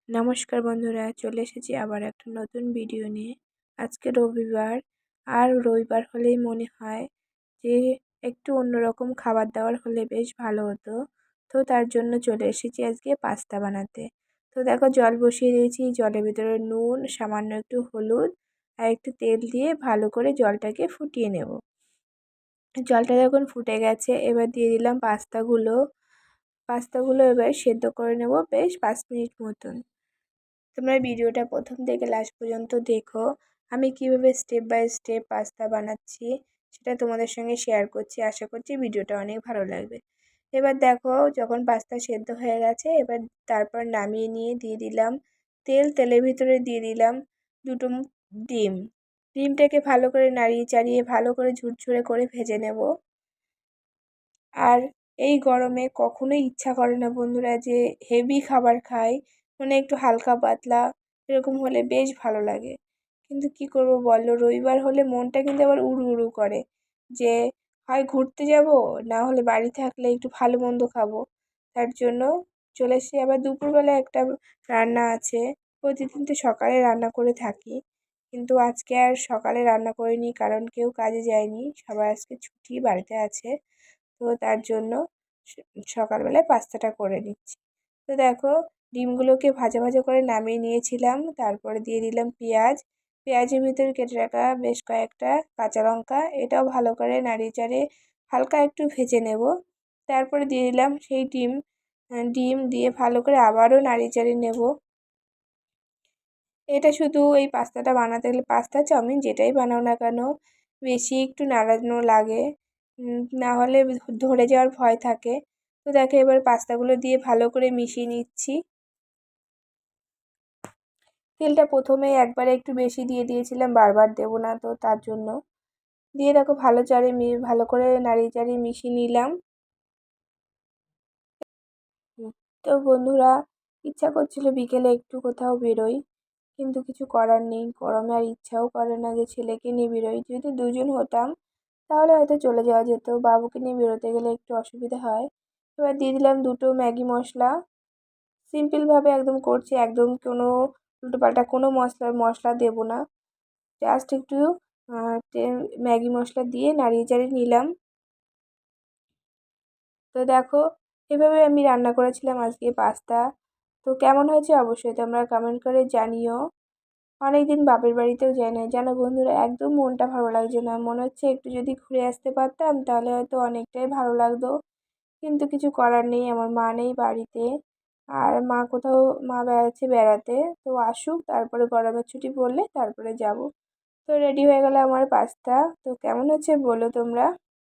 নমস্কার বন্ধুরা, চলে এসেছি আবার একটা নতুন ভিডিও নিয়ে। আজকে রবিবার, আর রবিবার হলেই মনে হয় যে একটু অন্যরকম খাবার দাবার হলে বেশ ভালো হতো। তো তার জন্য চলে এসেছি আজকে পাস্তা বানাতে। তো দেখো, জল বসিয়ে দিয়েছি, জলের ভিতরে নুন, সামান্য একটু হলুদ আর একটু তেল দিয়ে ভালো করে জলটাকে ফুটিয়ে নেব। জলটা যখন ফুটে গেছে, এবার দিয়ে দিলাম পাস্তাগুলো এবার সেদ্ধ করে নেব বেশ 5 মিনিট মতন। তোমরা ভিডিওটা প্রথম থেকে লাস্ট পর্যন্ত দেখো, আমি কিভাবে স্টেপ বাই স্টেপ পাস্তা বানাচ্ছি সেটা তোমাদের সঙ্গে শেয়ার করছি। আশা করছি ভিডিওটা অনেক ভালো লাগবে। এবার দেখো, যখন পাস্তা সেদ্ধ হয়ে গেছে, এবার তারপর নামিয়ে নিয়ে দিয়ে দিলাম তেলের ভিতরে দিয়ে দিলাম দুটো ডিম। ডিমটাকে ভালো করে নাড়িয়ে চাড়িয়ে ভালো করে ঝুরঝুরে করে ভেজে নেব। আর এই গরমে কখনোই ইচ্ছা করে না বন্ধুরা যে হেভি খাবার খাই, মানে একটু হালকা পাতলা এরকম হলে বেশ ভালো লাগে। কিন্তু কি করব বলো, রবিবার হলে মনটা কিন্তু আবার উড়ু উড়ু করে যে হয় ঘুরতে যাব, না হলে বাড়ি থাকলে একটু ভালো মন্দ খাবো। তার জন্য চলে এসেছি। আবার দুপুরবেলা একটা রান্না আছে, প্রতিদিন তো সকালে রান্না করে থাকি, কিন্তু আজকে আর সকালে রান্না করিনি কারণ কেউ কাজে যায়নি, সবাই আজকে ছুটি, বাড়িতে আছে। তো তার জন্য সকালবেলায় পাস্তাটা করে নিচ্ছি। তো দেখো, ডিমগুলোকে ভাজা ভাজা করে নামিয়ে নিয়েছিলাম, তারপরে দিয়ে দিলাম পেঁয়াজের ভিতরে কেটে রাখা বেশ কয়েকটা কাঁচা লঙ্কা, এটাও ভালো করে নাড়িয়ে চাড়িয়ে হালকা একটু ভেজে নেব। তারপরে দিয়ে দিলাম সেই ডিম দিয়ে ভালো করে আবারও নাড়িয়ে চাড়িয়ে নেব। এটা শুধু এই পাস্তাটা বানাতে গেলে, পাস্তা চাউমিন যেটাই বানাও না কেন, বেশি একটু নাড়ানো লাগে, না হলে ধরে যাওয়ার ভয় থাকে। তো দেখো, এবার পাস্তাগুলো দিয়ে ভালো করে মিশিয়ে নিচ্ছি। তেলটা প্রথমে একবারে একটু বেশি দিয়ে দিয়েছিলাম, বারবার দেবো না, তো তার জন্য দিয়ে দেখো ভালো করে নাড়িয়ে চাড়িয়ে মিশিয়ে নিলাম। তো বন্ধুরা, ইচ্ছা করছিল বিকেলে একটু কোথাও বেরোই, কিন্তু কিছু করার নেই, গরমে আর ইচ্ছাও করে না যে ছেলেকে নিয়ে বেরোই। যদি দুজন হতাম তাহলে হয়তো চলে যাওয়া যেত, বাবুকে নিয়ে বেরোতে গেলে একটু অসুবিধা হয়। এবার দিয়ে দিলাম দুটো ম্যাগি মশলা। সিম্পলভাবে একদম করছি, একদম কোনো উল্টোপাল্টা কোনো মশলা দেবো না, জাস্ট একটু ম্যাগি মশলা দিয়ে নাড়িয়ে চাড়িয়ে নিলাম। তো দেখো, এভাবে আমি রান্না করেছিলাম আজকে পাস্তা। তো কেমন হয়েছে অবশ্যই তোমরা কমেন্ট করে জানিও। অনেকদিন বাপের বাড়িতেও যাই না জানো বন্ধুরা, একদম মনটা ভালো লাগছে না, মনে হচ্ছে একটু যদি ঘুরে আসতে পারতাম তাহলে হয়তো অনেকটাই ভালো লাগতো। কিন্তু কিছু করার নেই, আমার মা নেই বাড়িতে, আর মা বেড়াতে, তো আসুক, তারপরে গরমের ছুটি পড়লে তারপরে যাব। তো রেডি হয়ে গেল আমার পাস্তা। তো কেমন হচ্ছে বলো তোমরা।